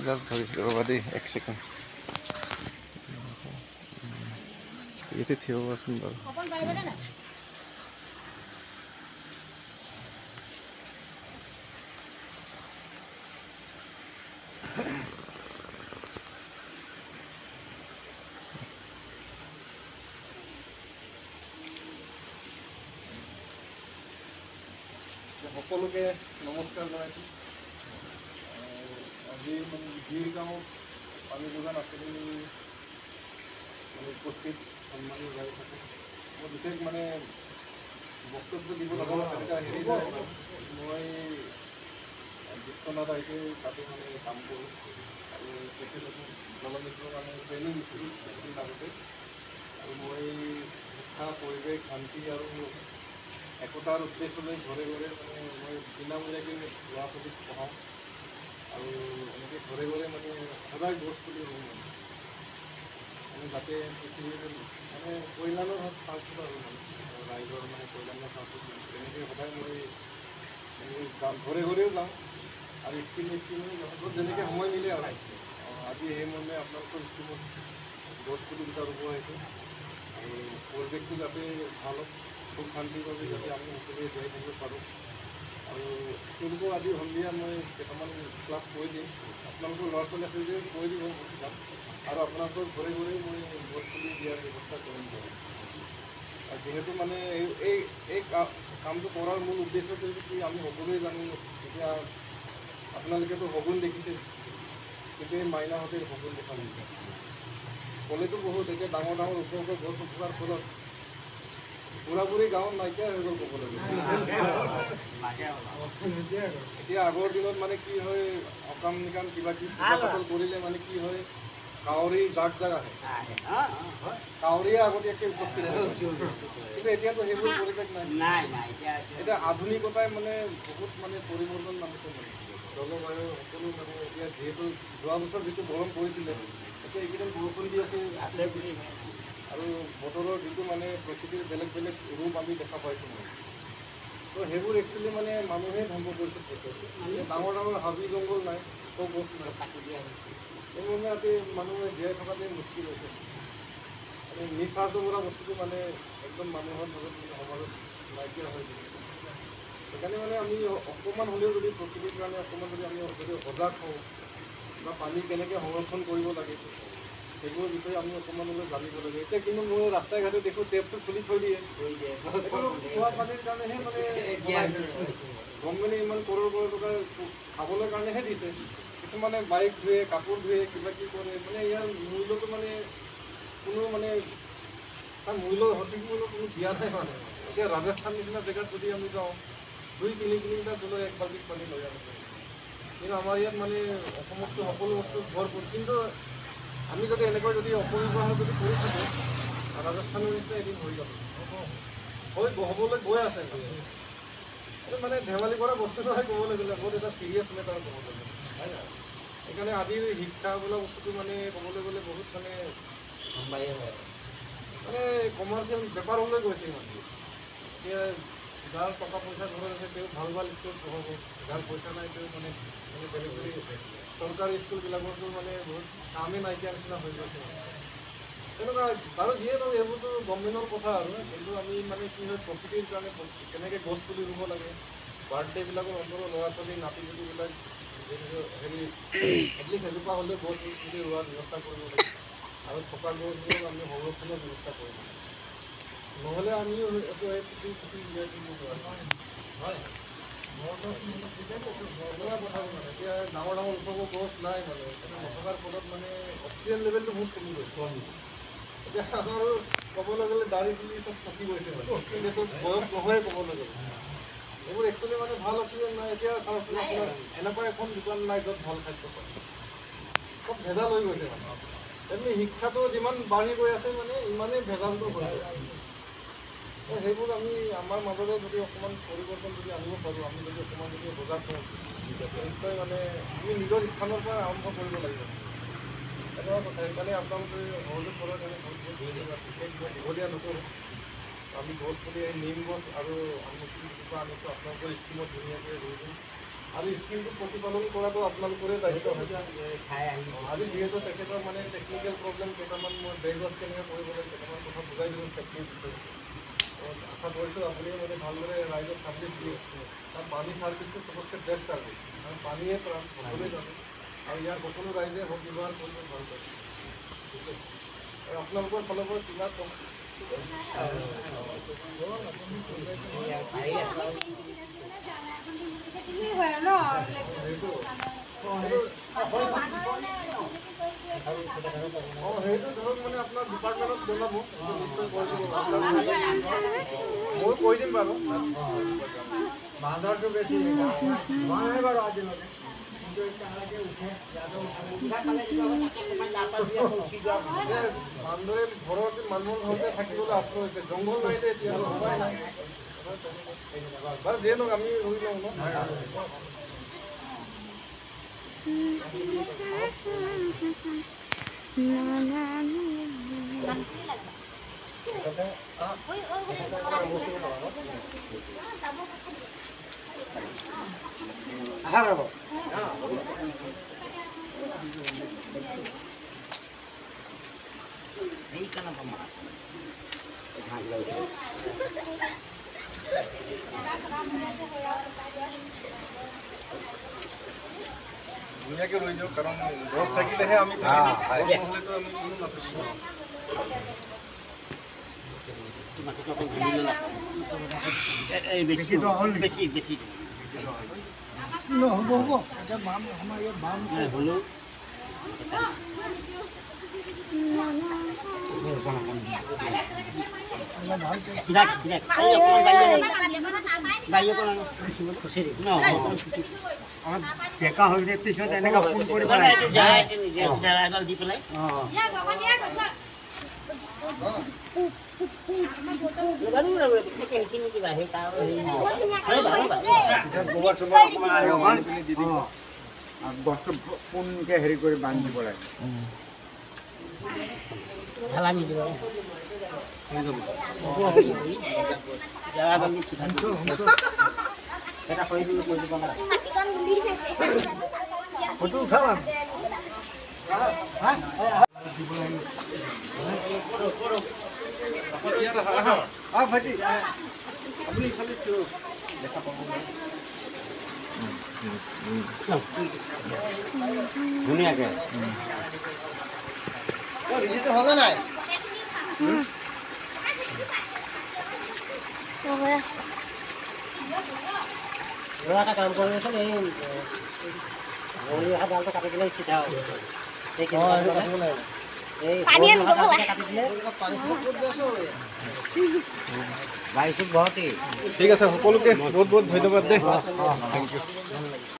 Just ধৰিছিলোঁ ৰ'বা দেই 1 ছেকেণ্ড ইয়াতে থিয় হোৱাচোন বাৰু সকলোকে নমস্কাৰ জনাইছোঁ আজি গিৰ গাঁৱত পানী যোগান আঁচনি উপস্থিত সন্মানীয় যাই থাকে মই বিশেষ বক্তব্য দিব লগা হেৰি নাই মই বিশ্বনাথ আইতে তাতে কাম কৰোঁ আৰু তেখেতলোকক জলমিত্ৰৰ ট্ৰেইনিং দিছিলোঁ কিছুদিন আগতে আৰু মই শিক্ষা পৰিৱেশ শান্তি আৰু একতাৰ উদ্দেশ্যলৈ ঘৰে ঘৰে মই বিনামূলীয়াকৈ ল'ৰা ছোৱালীক পঢ়াওঁ আৰু এনেকৈ ঘৰে ঘৰে সদায় গছ পুলি ৰুওঁ যাতে পৃথিৱীৰ কল্যাণৰ চান্সটো আৰু ৰাইজৰ কল্যাণৰ চান্সটো তেনেকৈ সদায় মই ঘৰে ঘৰেও যাওঁ আৰু স্কিমত যেনেকৈ সময় মিলে আৰু আজি সেই মৰ্মে আপোনালোকৰ স্কিমত গছ পুলিকেইটা ৰুব আহিছোঁ আৰু পৰিৱেশটো যাতে ভাল হওক খুব শান্তিভাৱে যাতে আমি সকলোৱে জীয়াই থাকিব পাৰোঁ আৰু তেওঁলোকক আজি সন্ধিয়া মই কেইটামান ক্লাছ কৰি দিম আপোনালোকৰ ল'ৰা ছোৱালী আছে যে কৰি দিব যাম আৰু আপোনালোকৰ ঘৰে ঘৰে মই গছ পুলি দিয়াৰ ব্যৱস্থা কৰিম আৰু যিহেতু এই কামটো কৰাৰ মূল উদ্দেশ্যটো হৈছে কি আমি সকলোৱে জানো এতিয়া আপোনালোকেতো সগুন দেখিছে কিন্তু এই মাইনাহঁতে সগুন দেখা নাযায় ক'লেতো বহুত এতিয়া ডাঙৰ ডাঙৰ ওখ ওখ গছ থকাৰ ফলত বুঢ়া বুঢ়ী গাঁৱত নাইকিয়া হৈ গ'ল ক'বলৈ এতিয়া আগৰ দিনত কি হয় অকাম নিকাম কিবা কিবি পাতল কৰিলে কি হয় কাউৰী জাক জাক আহে কাউৰীয়ে আগতীয়াকৈ উপস্থিত হয় কিন্তু এতিয়াতো সেইবোৰ পৰিৱেশ নাই এতিয়া আধুনিকতাই বহুত পৰিৱৰ্তন জলবায়ু সকলো এতিয়া যিহেতু যোৱা বছৰ যিটো গৰম পৰিছিলে এতিয়া এইকেইদিন বৰষুণ দি আছে আৰু বতৰৰ যিটো প্ৰকৃতিৰ বেলেগ বেলেগ ৰূপ আমি দেখা পাইছোঁ তো সেইবোৰ একচুৱেলি মানুহে ধ্বংস কৰিছে ডাঙৰ ডাঙৰ হাবি জংঘল নাই গছ নাই কাটি দিয়া সেইবাবে আজি মানুহে জীয়াই থকাতে মুস্কিল হৈছে নিস্বাৰ্থ কৰা বস্তুটো একদম মানুহৰ মাজত সমাজত নাইকিয়া হৈ গৈছে সেইকাৰণে আমি অকণমান হ'লেও যদি প্ৰকৃতিৰ কাৰণে অকণমান যদি আমি যদি সজাগ হওঁ বা পানী কেনেকৈ সংৰক্ষণ কৰিব লাগে সেইবোৰৰ বিষয়ে আমি অকণমান হ'লেও জানিব লাগে এতিয়া কিন্তু মই ৰাস্তাই ঘাটে দেখোঁ টেপটো খুলি থৈ দিয়ে খোৱা পানীৰ কাৰণেহে গভৰ্ণমেণ্টে ইমান কৰোৰ টকা খাবলৈ কাৰণেহে দিছে কিছুমানে বাইক ধুৱে কাপোৰ ধুৱে কিবা কিবি কৰে ইয়াৰ মূল্যটো কোনো তাৰ মূল্য সঠিক মূল্য কোনো দিয়া নাই এতিয়া ৰাজস্থান নিচিনা জেগাত যদি আমি যাওঁ 2-3 কিলোমিটাৰ দূৰলৈ এক বাল্টিং পানী লৈ যাব পাৰোঁ কিন্তু আমাৰ ইয়াত অসমততো সকলো বস্তু ভৰপূৰ কিন্তু আমি যদি এনেকৈ যদি অপব্যৱহাৰ যদি কৰি থাকোঁ ৰাজস্থানৰ নিচিনা এদিন হৈ যাব হ'বলৈ গৈ আছে ধেমালি কৰা বস্তু নহয় ক'বলৈ গ'লে বহুত এটা চিৰিয়াছ মেটাৰ ক'বলৈ গ'লে হয় নাই সেইকাৰণে আজিৰ শিক্ষা বোলা বস্তুটো ক'বলৈ গ'লে বহুত কমাৰ্চিয়েল বেপাৰলৈ গৈছে এতিয়া যাৰ টকা পইচা ঘৰত আছে তেওঁ ভাল ভাল স্কুলত পঢ়াব যাৰ পইচা নাই তেওঁ বেলেগ বেলেগ চৰকাৰী স্কুলবিলাকতো বহুত কামেই নাইকিয়া নিচিনা হৈ গৈছে তেনেকুৱা বাৰু যিয়ে বাৰু এইবোৰতো গভৰ্ণমেণ্টৰ কথা আৰু কিন্তু আমি কি হয় প্ৰকৃতিৰ কাৰণে কেনেকৈ গছ পুলি ৰুব লাগে বাৰ্থডেবিলাকৰ অন্তৰৰ ল'ৰা ছোৱালী নাতি পুতিবিলাক হেৰি এটলিষ্ট এজোপা হ'লেও গছ পুলি ৰোৱাৰ ব্যৱস্থা কৰিব লাগে আৰু থকা গছবোৰক আমি সংৰক্ষণৰ ব্যৱস্থা কৰিব লাগে নহ'লে আমিও জীয়াই থাকিব হয় এতিয়া ডাঙৰ ডাঙৰ ওখ গছ নাই নথকাৰ ফলত অক্সিজেন লেভেলটো বহুত কমি গৈছে এতিয়া আৰু ক'বলৈ গ'লে দাঢ়ি চুলি চব পকি গৈছে কিন্তু বয়স নহয় ক'বলৈ গ'লে এইবোৰ একচুৱেলি ভাল অক্সিজেন নাই এতিয়া চাওকচোন আপোনাৰ এনেকুৱা এখন দোকান নাই য'ত ভাল খাদ্য পায় চব ভেজাল হৈ গৈছে তেনে শিক্ষাটো যিমান বাঢ়ি গৈ আছে ইমানেই ভেজালটো হৈ আছে সেইবোৰ আমি আমাৰ মাজতে যদি অকণমান পৰিৱৰ্তন যদি আনিব পাৰোঁ আমি যদি অকণমান যদি সজাগ হওঁ নিশ্চয় আমি নিজৰ স্থানৰ পৰা আৰম্ভ কৰিব লাগিব এনেকুৱা কথা সেইকাৰণে আপোনালোকে সহযোগ কৰাৰ কাৰণে বিশেষ দীঘলীয়া নকৰোঁ আমি গছ পুলি নিম গছ আৰু আমলখি জোপা আনিছোঁ আপোনালোকৰ স্কিমত ধুনীয়াকৈ ৰুই দিম আৰু স্কিমটো প্ৰতিপালন কৰাটো আপোনালোকৰে দায়িত্ব হয়। আজি যিহেতু তেখেতৰ মানে টেকনিকেল প্ৰব্লেম কেইটামান মই বেগ ৱাছ কেনেকৈ কৰিব লাগে কেইটামান কথা বুজাই দিলোঁ ছেফটিৰ বিষয়ে। আশা কৰিছোঁ আপুনি মানে ভালদৰে ৰাইজক ছাৰ্ভিচ দিয়ে। কাৰণ পানী ছাৰ্ভিচটো চবতকৈ বেষ্ট ছাৰ্ভিচ, কাৰণ পানীয়ে প্ৰাণ সকলোৱে জানে আৰু ইয়াৰ সকলো ৰাইজে হওক ব্যৱহাৰ কৰিব ভাল পায়। ঠিক আছে, আৰু আপোনালোকৰ ফালৰ পৰা কিবা কম সেইটো ধৰক মানে আপোনাৰ ডিপাৰ্টমেণ্টত জনাব, নিশ্চয় কৈ দিব। মই কৈ দিম বাৰু। বান্দৰটো বেছি হোৱা নাই বাৰু আজিলৈকে, কিন্তু বান্দৰে ঘৰত মানুহৰ ঘৰতে থাকিবলৈ আশ্ৰয় হৈছে, জংঘল নাই যে এতিয়া উপায় নাই। বাৰু যিয়ে নহওক আমি ৰুই লওঁ ন। ধুনীয়াকৈ ৰৈ যাওক, কাৰণ গছ থাকিলেহে আমি থাকিম, গছ নহ'লেতো আমি কোনো নাথাকিম। ডেকা হৈ পিছত এনেকৈ ফোন কৰি দি পেলাই বস্তু পোনকৈ হেৰি কৰি বান্ধি দিব লাগে। ঢালা নিদিব এটা কৰি দিব ফটো উঠালাম ভাইটি আপুনি ইফালে দেখা পাব ধুনীয়াকে হ'লে নাই এটা কাম কৰি আছে এই ডালটো কাটি দিলে চিধা হ'ব। ঠিক আছে, সকলোকে বহুত বহুত ধন্যবাদ দেই। Thank U.